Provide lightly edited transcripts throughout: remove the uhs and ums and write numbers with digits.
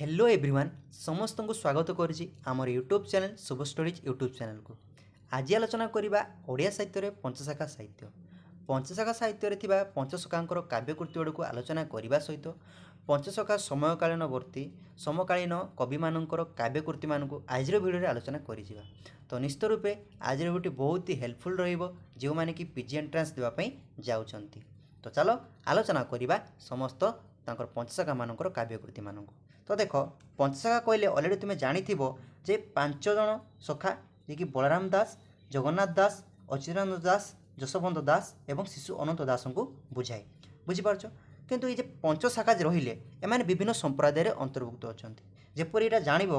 Hello everyone समस्त को स्वागत करुच्ची आमर यूट्यूब चैनल शुभ स्टोरीज यूट्यूब चैनल को। आज आलोचना करवा ओडिया साहित्य पंचशाखा साहित्य पंचशाखा साहित्य पंचशखांकर काव्यकृति गुड़ को आलोचना करने सहित पंचशखा समयकालीनवर्ती समकालीन कवि मानकर काव्यकृति मान आज भिडियो आलोचना कर। तो निश्चित रूपे आज भिडियो बहुत ही हेल्पफुल रो मैंने कि पीजी एंट्रांस देवाई जाऊँगी। तो चलो आलोचना करवा समस्त पंचशखा मानकर काव्यकृति मान। तो देख पंचशखा कहले अलरेडी तुम्हें जानी जे 5 जन सखा जे कि बलराम दास, जगन्नाथ दास, अच्युतानंद दास, जशवंत दास एवं शिशु अनंत दास को बुझाए। बुझीपार किंतु ये पंचशाखा रहिले एमाने विभिन्न संप्रदाय अंतर्भुक्त अच्छा जेपरी यहाँ जानव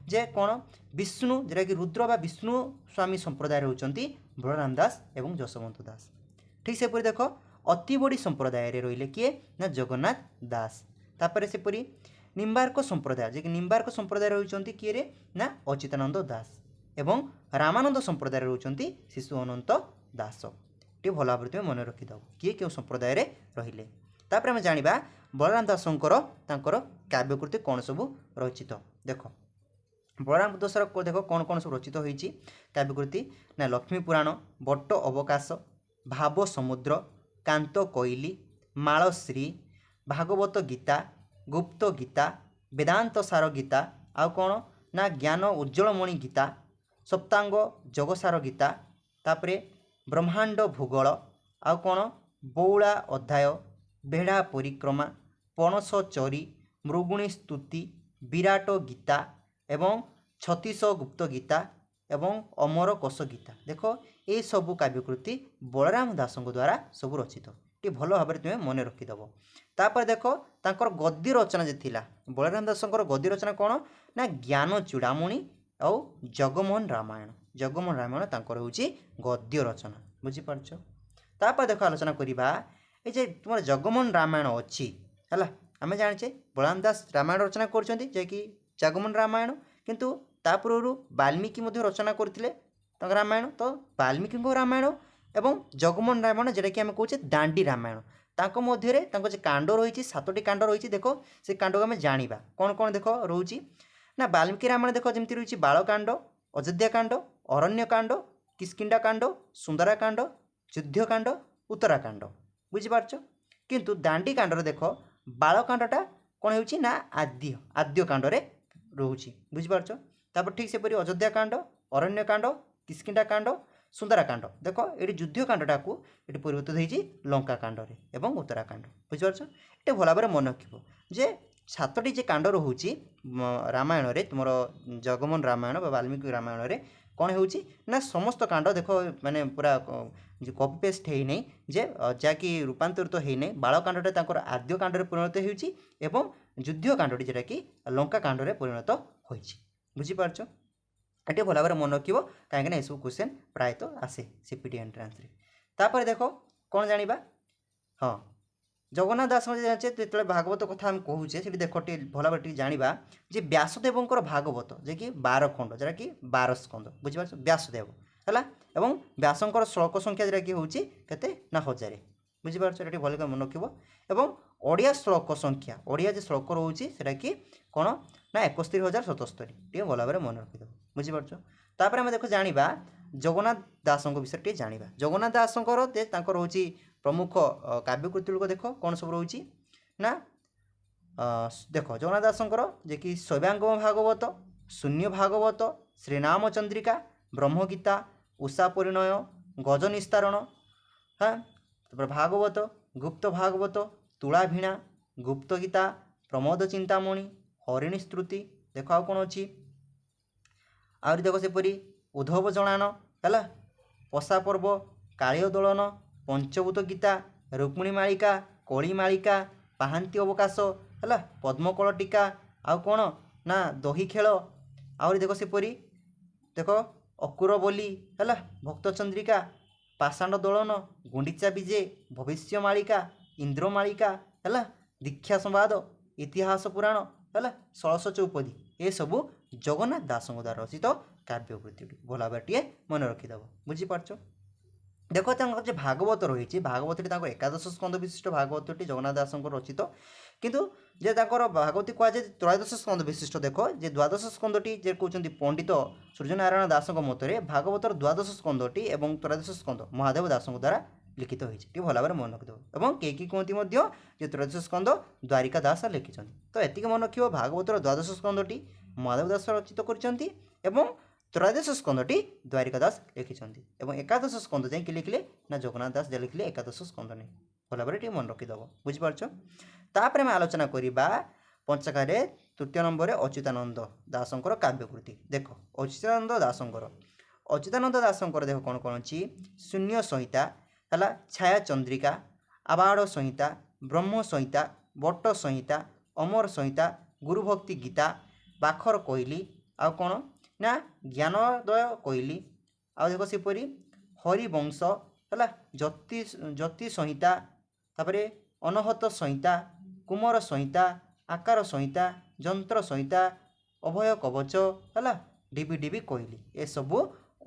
जे कौन विष्णु जोटा कि रुद्र बा विष्णु स्वामी संप्रदाय होती बलराम दास एवं जशवंत दास। ठीक सेपरी देख अति बड़ी संप्रदाय रहिले किए ना जगन्नाथ दास। तापर सेपरी निम्बार्क संप्रदाय जे कि निम्बार्क संप्रदाय होती किए रे ना अच्युतानंद दास एवं रामानंद संप्रदाय होती शिशु अनंत दास। टे भल भाव तुम मन रखिद किए क्यों संप्रदाय रहिले। तापर आम जाना बलराम दासंकर काव्यकृति कौन सब रचित। देख बलराम दासर देख कौन कौन सब रचित होती काव्यकृति ना लक्ष्मी पुराण, बट्ट अवकाश, भाव समुद्र, कांत कोइली, मालश्री, भागवत गीता, गुप्त गीता, वेदांत सार गीता, आउ कौन ना ज्ञान उज्ज्वलमणि गीता, सप्तांग जगसार गीता, तापरे ब्रह्मांड भूगोल, आउ कौन बौला अध्याय, बेढ़ा परिक्रमा, पणस चरी, मृगुणी स्तुति, विराट गीता एवं 36 गुप्त गीता एवं अमर कोश गीता। देख ये सबू काव्यकृति बलराम दास द्वारा सब रचित। टे भल भाव तुम्हें मन रखिदेव। तापर देख तांकर गद्य रचना जे थिला बलराम दासंकर गद्य रचना कौन ना ज्ञान चूड़ामणि और जगमोहन रामायण। जगमोहन रामायण तांकर होची गद्य रचना। बुझीपारछ। तापर देख आलोचना करवा ये तुम जगमोहन रामायण अच्छी है आम जाने बलराम दास रामायण रचना कर कि जगमोहन रामायण किंतु तापूर्व वाल्मीकि रचना करते रामायण। तो वाल्मीकि रामायण एवं जगमोहन रामायण जेटा कि आम कहे दांडी रामायण तांको मध्य जे कांड रही 7टी कांड रही। देख से कांड को आम जाना कौन कौन देख रोची ना वाल्मीकि रामायण देख जमी रही बालकांड, अयोध्याकांड, अरण्यकांड, किष्किंधा कांड, सुंदराकांड, युद्धकांड, उत्तराकांड। बुझीपारछ। किंतु दांडी कांड देख बालकांडटा कौन हो ना आद्य कांड रोचे। बुझीपारछ। तापर ठीक सेपरी अयोध्याकांड, अरण्यकांड, किष्किंधा कांड, सुंदराकांड देख ये युद्धकांडटा को ये परिवर्तित होती लंकाकांड एवं उत्तराकांड। बुझीपारछ। ये भल भाव मन रखिब जे 7टी जे कांड रोचे रामायण रे तुम जगमोहन रामायण वाल्मीकि रामायण रे कौन होना समस्त कांड देख माने पूरा कपी पेस्ट है नहीं जे जहाँकि रूपांतरित है नहीं बालकांडटे आद्य कांड परिणत हो युद्धकांडी जोटा कि लंकाकांड परिणत हो। बुझीपारछ। ये भल भाव मन रखिब कहीं सब क्वेश्चन प्रायतः आसे सीपीटी एंट्रांस रे। तापर देख कौन जाना हाँ जगन्नाथ दास जो भागवत कथा आम कहूचे से देख भल भाव जाना जे व्यासदेवर भागवत जे कि 12 खंड जोटा कि 12 स्कंद। बुझीपार व्यासदेव है एवं व्यासंकर श्लोक संख्या जोटा कि हूँ के ना 1000। बुझीपार ये भल मन रखिब एवं ओडिया श्लोक संख्या ओडिया जो श्लोक रोचे से कि कौन ना 61,077 टे भल भाव मन रखिद। बुझीपार। तापर आम देख जाना जगन्नाथ दास विषय जाना जगन्नाथ दास रोचे प्रमुख काव्यकृति को देख कौन सब रोचे ना देख जगन्नाथ दासंकर जे कि शैवांगम भागवत, शून्य भागवत, श्रीनाम चंद्रिका, ब्रह्मगीता, उषा परिणय, गज निस्तारण, हाँ भागवत, गुप्त भागवत, तुलाभीणा, गुप्त गीता, प्रमोद चिंतामणि, हरिणी स्तुति देख आ कौन अच्छी आहरी देख सेपरी उद्धव जनान है पशा पर्व, कालीय दोलन, पंचभूत गीता, रुक्मिणी मालिका, कली मालिका, पाहांती अवकाश है पद्मकल टीका आउ कौन ना दही खेल आहरी देख सेपरी देख अकुर बोली है भक्त चंद्रिका, पाषाण दोलन, गुंडीचा विजे, भविष्य मालिका, इंद्र मालिका है दीक्षा संवाद, इतिहास पुराण है 16 चौपदी। ये सबू जगन्नाथ दास द्वारा रचित काव्यकृति भल भाव मन रखिदेव। बुझीपारछ। देखो जो भागवत रही भागवत एकादश स्कंद विशिष्ट भागवत जगन्नाथ दास रचित କିନ୍ତୁ ଯେ ତାଙ୍କର ଭାଗବତୀ କୁହାଯାଏ ତ୍ରୟୋଦଶ ସ୍କନ୍ଧ ବିଶିଷ୍ଟ। ଦେଖ ଯେ ଦ୍ୱାଦଶ ସ୍କନ୍ଧଟି ଯେ କହୁଛନ୍ତି ପଣ୍ଡିତ ସୂର୍ଯ୍ୟନାରାୟଣ ଦାସଙ୍କ ମତରେ ଭାଗବତର ଦ୍ୱାଦଶ ସ୍କନ୍ଧଟି ଏବଂ ତ୍ରୟୋଦଶ ସ୍କନ୍ଧ ମହାଦେବ ଦାସଙ୍କ ଦ୍ୱାରା ଲିଖିତ ହୋଇଛି। ଟିକେ ଭଲ ଭାବରେ ମନେ ରଖିଦେବ। ଏବଂ କେହି କୁହନ୍ତି ମଧ୍ୟ ଯେ ତ୍ରୟୋଦଶ ସ୍କନ୍ଧ ଦ୍ୱାରିକା ଦାସ ଲେଖିଛନ୍ତି। ତ ଏତିକି ମନେ ରଖିବ, ଭାଗବତର ଦ୍ୱାଦଶ ସ୍କନ୍ଧଟି ମହାଦେବ ଦାସ ରଚିତ କରିଛନ୍ତି ଏବଂ ତ୍ରୟୋଦଶ ସ୍କନ୍ଧଟି ଦ୍ୱାରିକା ଦାସ ଲେଖିଛନ୍ତି। ଏବଂ ଏକାଦଶ ସ୍କନ୍ଧ ଯାଇକି ଲେଖିଲେ ନା ଜଗନ୍ନାଥ ଦାସ ଯେ ଲେଖିଲେ ଏକାଦଶ ସ୍କନ୍ଧ ନେଇ। ଭଲ ଭାବରେ ଟିକେ ମନେ ରଖିଦେବ, ବୁଝିପାରୁଛ। ତାପରେ ଆମେ ଆଲୋଚନା କରିବା ପଞ୍ଚସଖାରେ ତୃତୀୟ ନମ୍ବରରେ ଅଚ୍ୟୁତାନନ୍ଦ ଦାସଙ୍କର କାବ୍ୟକୃତି। ଦେଖ ଅଚ୍ୟୁତାନନ୍ଦ ଦାସଙ୍କର ଦେଖ କ'ଣ କ'ଣ ଅଛି। ଶୂନ୍ୟ ସଂହିତା ହେଲା, ଛାୟା ଚନ୍ଦ୍ରିକା, ଆବାଡ଼ ସଂହିତା, ବ୍ରହ୍ମ ସଂହିତା, ବଟ ସଂହିତା, ଅମର ସଂହିତା, ଗୁରୁଭକ୍ତି ଗୀତା, ବାଖର କୋଇଲି, ଆଉ କ'ଣ ନା ଜ୍ଞାନୋଦୟ କୋଇଲି, ଆଉ ଦେଖ ସେପରି ହରିବଂଶ ହେଲା, ଜ୍ୟୋତି ସଂହିତା, ତାପରେ ଅନହତ ସଂହିତା, କୁମର ସଂହିତା, ଆକାର ସଂହିତା, ଯନ୍ତ୍ର ସଂହିତା, ଅଭୟ କବଚ ହେଲା, ଡିବି ଡିବି କୋଇଲି। ଏସବୁ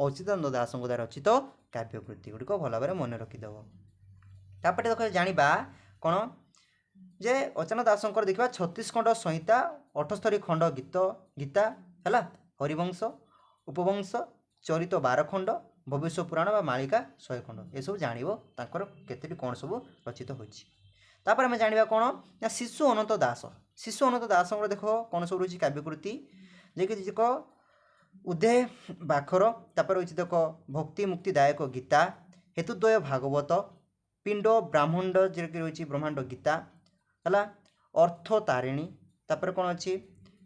ଅଚ୍ୟୁତାନନ୍ଦ ଦାସଙ୍କ ଦ୍ୱାରା ରଚିତ କାବ୍ୟକୃତି ଗୁଡ଼ିକ ଭଲ ଭାବରେ ମନେ ରଖିଦେବ। ତାପରେ ଦେଖ ଜାଣିବା କ'ଣ ଯେ ଅଚ୍ୟୁତାନନ୍ଦ ଦାସଙ୍କର ଦେଖିବା 36 ଖଣ୍ଡ ସଂହିତା, 78 ଖଣ୍ଡ ଗୀତା ହେଲା, ହରିବଂଶ, ଉପବଂଶ, ଚରିତ 12 ଖଣ୍ଡ, ଭବିଷ୍ୟ ପୁରାଣ ବା ମାଳିକା 100 ଖଣ୍ଡ। ଏସବୁ ଜାଣିବ ତାଙ୍କର କେତୋଟି କ'ଣ ସବୁ ରଚିତ ହୋଇଛି। ତାପରେ ଆମେ ଜାଣିବା କ'ଣ ନା ଶିଶୁ ଅନନ୍ତ ଦାସଙ୍କର ଦେଖ କ'ଣ ସବୁ ରହିଛି କାବ୍ୟକୃତି, ଯିଏକି ଦେଖ ଉଦୟ ବାଖର, ତାପରେ ରହିଛି ଦେଖ ଭକ୍ତି ମୁକ୍ତିଦାୟକ ଗୀତା, ହେତୁଦ୍ୱୟ ଭାଗବତ, ପିଣ୍ଡ ବ୍ରାହ୍ମଣ୍ଡ ଯିଏକି ରହିଛି ବ୍ରହ୍ମାଣ୍ଡ ଗୀତା ହେଲା, ଅର୍ଥ ତାରିଣୀ, ତାପରେ କ'ଣ ଅଛି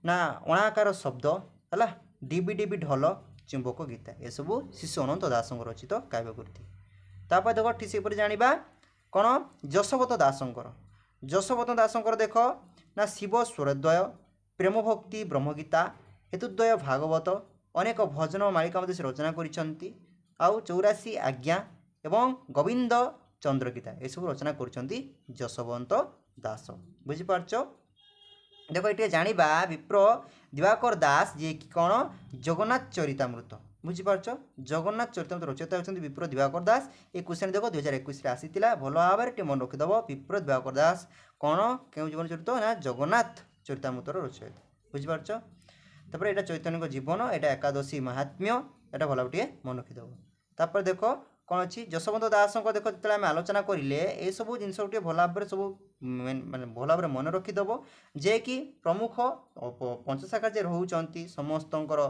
ନା ଅଣାକାର ଶବ୍ଦ ହେଲା, ଡିବି ଡିବି ଢୋଲ, ଚୁମ୍ବକ ଗୀତା। ଏସବୁ ଶିଶୁ ଅନନ୍ତ ଦାସଙ୍କର ରଚିତ କାବ୍ୟକୃତି। ତାପରେ ଦେଖ ଠିକ୍ ସେପରି ଜାଣିବା କ'ଣ ଯଶୋବନ୍ତ ଦାସଙ୍କର ଦେଖ ନା ଶିବ ସ୍ୱରଦ୍ୱୟ, ପ୍ରେମ ଭକ୍ତି ବ୍ରହ୍ମଗୀତା, ହେତୁଦ୍ୱୟ ଭାଗବତ, ଅନେକ ଭଜନ ମାଳିକା ମଧ୍ୟ ସେ ରଚନା କରିଛନ୍ତି, ଆଉ 84 ଆଜ୍ଞା ଏବଂ ଗୋବିନ୍ଦ ଚନ୍ଦ୍ର ଗୀତା ଏସବୁ ରଚନା କରିଛନ୍ତି ଯଶୋବନ୍ତ ଦାସ। ବୁଝିପାରୁଛ। ଦେଖ ଏଠି ଜାଣିବା ବିପ୍ର ଦିବାକର ଦାସ ଯିଏକି କ'ଣ ଜଗନ୍ନାଥ ଚରିତାମୃତ। ବୁଝିପାରୁଛ, ଜଗନ୍ନାଥ ଚରିତାମୃତ ରଚୟିତା ହେଉଛନ୍ତି ବିପ୍ର ଦିବାକର ଦାସ। এই କୋଶ୍ଚିନ୍ ଦେଖ 2021ରେ ଆସିଥିଲା, ଭଲ ଭାବରେ ଟିକେ ମନେ ରଖିଦେବ। ବିପ୍ର ଦିବାକର ଦାସ କ'ଣ କେଉଁ ଜୀବନ ଚରିତ ନା ଜଗନ୍ନାଥ ଚରିତାମୃତର ରଚୟିତା। ବୁଝିପାରୁଛ। ତାପରେ ଏଇଟା ଚୈତନ୍ୟଙ୍କ ଜୀବନ, ଏଇଟା ଏକାଦଶୀ ମାହାତ୍ମ୍ୟ, ଏଇଟା ଭଲ ଭାବରେ ଟିକେ ମନେ ରଖିଦେବ। ତାପରେ ଦେଖ କ'ଣ ଅଛି ଯଶୋବନ୍ତ ଦାସଙ୍କ ଦେଖ ଯେତେବେଳେ ଆମେ ଆଲୋଚନା କରିଲେ ଏସବୁ ଜିନିଷ ଟିକେ ଭଲ ଭାବରେ ସବୁ ମାନେ ଭଲ ଭାବରେ ମନେ ରଖିଦେବ, ଯେ କି ପ୍ରମୁଖ ପଞ୍ଚସଖା ଯେ ରହୁଛନ୍ତି ସମସ୍ତଙ୍କର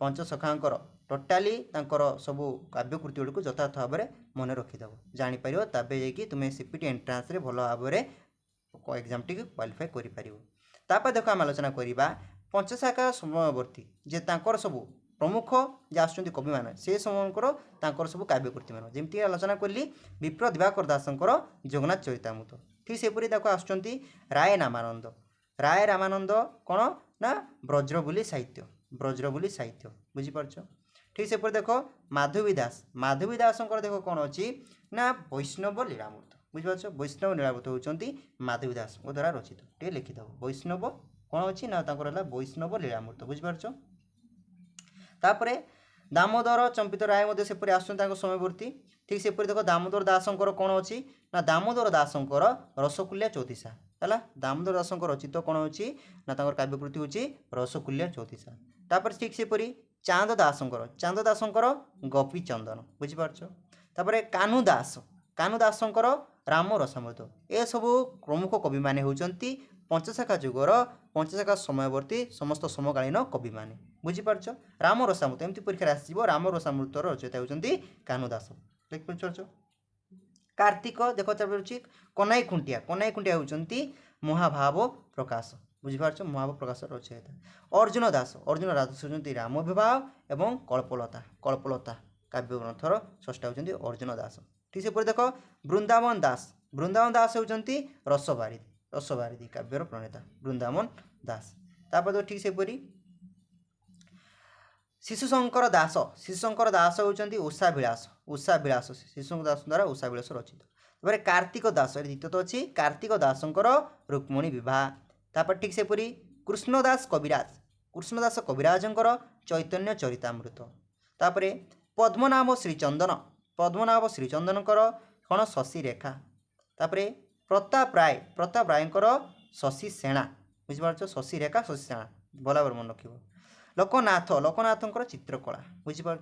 ପଞ୍ଚସଖାଙ୍କର ଟୋଟାଲି ତାଙ୍କର ସବୁ କାବ୍ୟକୃତି ଗୁଡ଼ିକୁ ଯଥାର୍ଥ ଭାବରେ ମନେ ରଖିଦେବ, ଜାଣିପାରିବ। ତାପରେ ଯାଇକି ତୁମେ ସିପିଟି ଏଣ୍ଟ୍ରାନ୍ସରେ ଭଲ ଭାବରେ ଏକ୍ଜାମ୍ଟିକୁ କ୍ୱାଲିଫାଏ କରିପାରିବ। ତାପରେ ଦେଖ ଆମେ ଆଲୋଚନା କରିବା ପଞ୍ଚସଖା ସମୟବର୍ତ୍ତୀ ଯେ ତାଙ୍କର ସବୁ ପ୍ରମୁଖ ଯେ ଆସୁଛନ୍ତି କବିମାନେ ସେ ସମୟଙ୍କର ତାଙ୍କର ସବୁ କାବ୍ୟକୃତିମାନ, ଯେମିତି ଆଲୋଚନା କଲି ବିପ୍ର ଦିବାକର ଦାସଙ୍କର ଜଗନ୍ନାଥ ଚରିତାମୃତ। ଠିକ୍ ସେପରି ତାକୁ ଆସୁଛନ୍ତି ରାୟ ରାମାନନ୍ଦ କ'ଣ ନା ବ୍ରଜବୁଲି ସାହିତ୍ୟ। ବୁଝିପାରୁଛ। ଠିକ୍ ସେପରି ଦେଖ ମାଧବୀ ଦାସଙ୍କର ଦେଖ କ'ଣ ଅଛି ନା ବୈଷ୍ଣବ ଲୀଳାମୃତ। ବୁଝିପାରୁଛ, ବୈଷ୍ଣବ ଲୀଳାମୃତ ହେଉଛନ୍ତି ମାଧବୀ ଦାସଙ୍କ ଦ୍ୱାରା ରଚିତ। ଟିକେ ଲେଖିଦେବ ବୈଷ୍ଣବ କ'ଣ ଅଛି ନା ତାଙ୍କର ହେଲା ବୈଷ୍ଣବ ଲୀଳାମୃତ। ବୁଝିପାରୁଛ। ତାପରେ ଦାମୋଦର ଚମ୍ପିତ ରାୟ ମଧ୍ୟ ସେପରି ଆସୁଛନ୍ତି ତାଙ୍କ ସମୟବର୍ତ୍ତୀ। ଠିକ୍ ସେପରି ଦେଖ ଦାମୋଦର ଦାସଙ୍କର କ'ଣ ଅଛି ନା ଦାମୋଦର ଦାସଙ୍କର ରସକୁଲ୍ୟା ଚୌତିଶା ହେଲା, ଦାମୋଦର ଦାସଙ୍କ ରଚିତ କ'ଣ ଅଛି ନା ତାଙ୍କର କାବ୍ୟକୃତି ହେଉଛି ରସକୁଲ୍ୟା ଚୌତିଶା। ତାପରେ ଠିକ୍ ସେପରି ଚାନ୍ଦ ଦାସଙ୍କର ଗୋପୀ ଚନ୍ଦନ। ବୁଝିପାରୁଛ। ତାପରେ କାହ୍ନୁ ଦାସଙ୍କର ରାମ ରସାମୃତ। ଏସବୁ ପ୍ରମୁଖ କବିମାନେ ହେଉଛନ୍ତି ପଞ୍ଚସଖା ଯୁଗର ପଞ୍ଚସଖା ସମୟବର୍ତ୍ତୀ ସମସ୍ତ ସମକାଳୀନ କବିମାନେ। ବୁଝିପାରୁଛ। ରାମ ରସାମୃତ ଏମିତି ପରୀକ୍ଷାରେ ଆସିଯିବ, ରାମ ରସାମୃତର ରଚୟିତା ହେଉଛନ୍ତି କାହ୍ନୁ ଦାସ। ବୁଝିପାରୁଛ। କାର୍ତ୍ତିକ ଦେଖ ତାପରେ ହେଉଛି କନାଇ ଖୁଣ୍ଟିଆ ହେଉଛନ୍ତି ମହାଭାବ ପ୍ରକାଶ। ବୁଝିପାରୁଛ, ମହାଭାବ ପ୍ରକାଶର ରଚୟିତା। ଅର୍ଜୁନ ଦାସ ହେଉଛନ୍ତି ରାମ ବିବାହ ଏବଂ କଳ୍ପଲତା କାବ୍ୟ ଗ୍ରନ୍ଥର ସ୍ରଷ୍ଟା ହେଉଛନ୍ତି ଅର୍ଜୁନ ଦାସ। ଠିକ୍ ସେପରି ଦେଖ ବୃନ୍ଦାବନ ଦାସ ହେଉଛନ୍ତି ରସବାରିଧି କାବ୍ୟର ପ୍ରଣେତା ବୃନ୍ଦାବନ ଦାସ। ତାପରେ ଠିକ୍ ସେପରି ଶିଶୁଶଙ୍କର ଦାସ ହେଉଛନ୍ତି ଉଷାବିଳାସ ଶିଶୁଶଙ୍କର ଦାସ ଦ୍ୱାରା ଉଷାବିଳାସ ରଚିତ। ତାପରେ କାର୍ତ୍ତିକ ଦାସ ଦ୍ୱିତୀୟତ ଅଛି କାର୍ତ୍ତିକ ଦାସଙ୍କର ରୁକ୍ମଣୀ ବିବାହ। ତାପରେ ଠିକ୍ ସେପରି କୃଷ୍ଣଦାସ କବିରାଜଙ୍କର ଚୈତନ୍ୟ ଚରିତାମୃତ। ତାପରେ ପଦ୍ମନାଭ ଶ୍ରୀଚନ୍ଦନଙ୍କର କ'ଣ ଶଶୀ ରେଖା। ତାପରେ ପ୍ରତାପ ରାୟଙ୍କର शशि सेना बुझिपार शशि रेखा शशि सेना भल भाव मन रख लोकनाथ लोकनाथंकर चित्रकला बुझिपार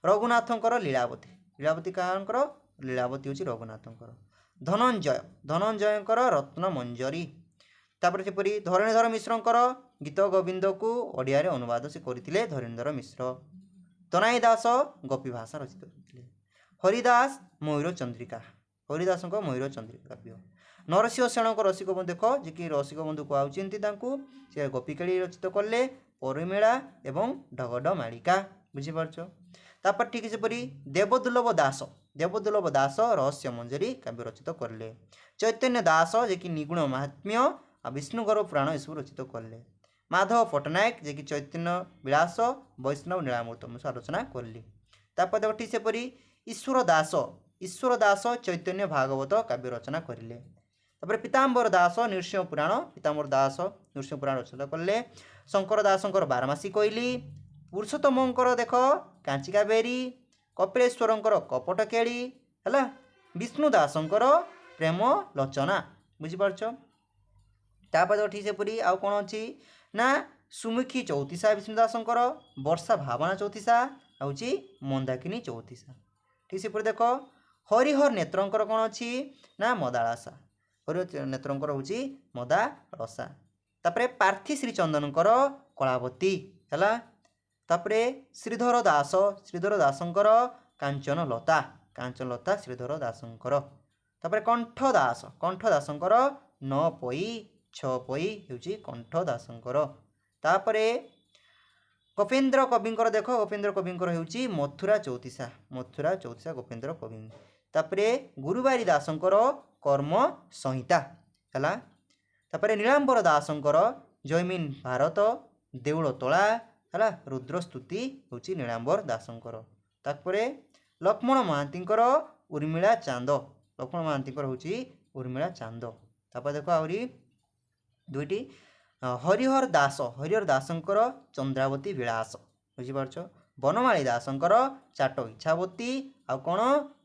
रघुनाथंकर लीलावती लीलावती काहांकर लीलावती हूँ रघुनाथंकर धनंजय धनंजयंकर रत्नमंजरी तापर जेपरी धरणीधर मिश्रंकर गीत गोविंद को ओडिया रे अनुवाद से करथिले धरणीधर मिश्र तनाई दास गोपी भाषा रचित करथिले हरिदास मयूर चंद्रिका हरिदास मयूर चंद्रिका काव्य नरसिंह सेन रसिक बंधु देख जे कि रसिक बंधु कहते से गोपीकाड़ी रचित कले परिमेला एवं ढगड मालिका बुझीपार तापर ठीक सेपरी देवदुर्लभ दास रहस्य मंजरी काव्य रचित करले चैतन्य दास जे कि निगुण महात्म्य आ विष्णुगर पुराण यू रचित करले माधव पट्टनायक जे कि चैतन्य विलास वैष्णव नीलामृत मुझे आलोचना करली तापर देख ठीक सेपरी ईश्वर दास चैतन्य भागवत काव्य रचना करें पीताम्बर दास नृसिंह पुराण रचना कले शंकर दासंकर बारमासी कोइली पुरुषोत्तमंकर देख कांचिका बेरी कपिलेश्वरंकर कपट केड़ी है विष्णु दासंकर प्रेम लोचना बुझीपार तापर ठीक सेपरी आउ कौन अच्छी ना सुमुखी चौतीसा विष्णु दासंकर वर्षा भावना चौतीसा हूँ मंदाकिनी चौतीसा ठीक सेपरी देख हरिहर नेत्रंकर कौन अच्छी ना मदालासा हरिहर नेत्रंकर हूँ मदालसा तापरे पार्थी श्रीचंदनकर कलावती है तापरे श्रीधर दासंकर कांचनलता श्रीधर दासंकर तापरे कंठ दासंकर 9 पई 6 पई हूँ कंठ दासंकर तापरे गोपेन्द्र कविंकर देख गोपेन्द्र कविंकर हूँ मथुरा चौतीसा गोपेन्द्र कवि तापरे गुरुबारी दासंकर कर्म संहिता है तापरे नीलांबर दासंकर जयमीन भारत देउल तोला है रुद्रस्तुति हूँ नीलांबर दासंकर तापरे लक्ष्मण महांतींकर उर्मिला चांद हूँ उर्मिला चांद तापर देख आहरी दुईटी हरिहर दासंकर चंद्रावती विलास बुझीपार बनमाली दासंकर चाट इच्छावती आ कौन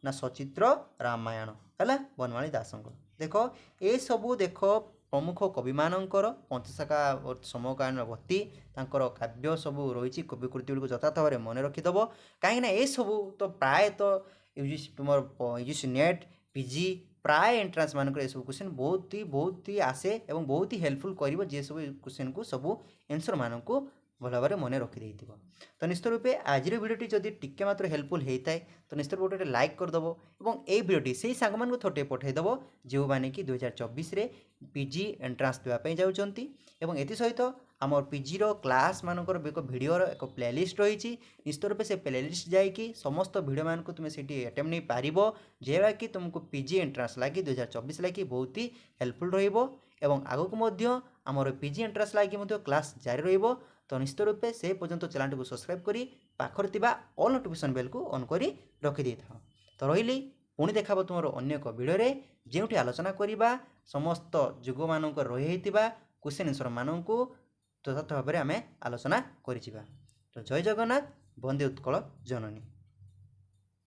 ना सचित्र रामायण है बनमाली दासंकर देख ये सबू देख प्रमुख कवि मानकर पंचशाखा समकालीन भक्ति तांकर काव्य सबू रही कविकृति गुड़ यथार्थ भाव में मन रखिदेव कहीं ये सबू तो प्राय तो तुम यूजीसी नेट पीजी प्राय एंट्रांस मानक ये सब क्वेश्चन बहुत ही आसे और बहुत ही हेल्पफुल कर जे सब क्वेश्चन को सबू एनसर मानक भल भाव में मन रखिदे तो निश्चित रूपे आज भिडियोटी जदि टिके मात्र हेल्पफुल होता है तो निश्चित रूपे लाइक करदेव और ये भिडियोटी से सांग मान थोटे पठेदेव जो मैंने कि 2024 पीजी एंट्रांस देवाई जाऊँगी ये सहित आम पीजी क्लास मानकर एक भिडियोर एक प्लेलिस्ट रही निश्चित रूपे से प्लेलिस्ट जाकि समस्त भिडियो मान को तुम्हें सीटी अटेम्प्ट नहीं पार जेरा कि तुमको पीजी एंट्रांस लगी 2024 लगी बहुत ही हेल्पफुल रही आगक आमर पीजी एंट्रांस लगी क्लास जारी रही तो निश्चित रूपे से पर्यंत चैनल को सब्सक्राइब करी पाखर ऑल नोटिफिकेशन बेल को ऑन करी रखिदे था तो रही पुणी देखा तुम अन्य एक भिडियो जोटी आलोचना करवा समस्त जुग मान रही क्वेश्चन आंसर मानक यथार्थ भाव में आम आलोचना कर तो जय जगन्नाथ वंदे उत्कल जननी।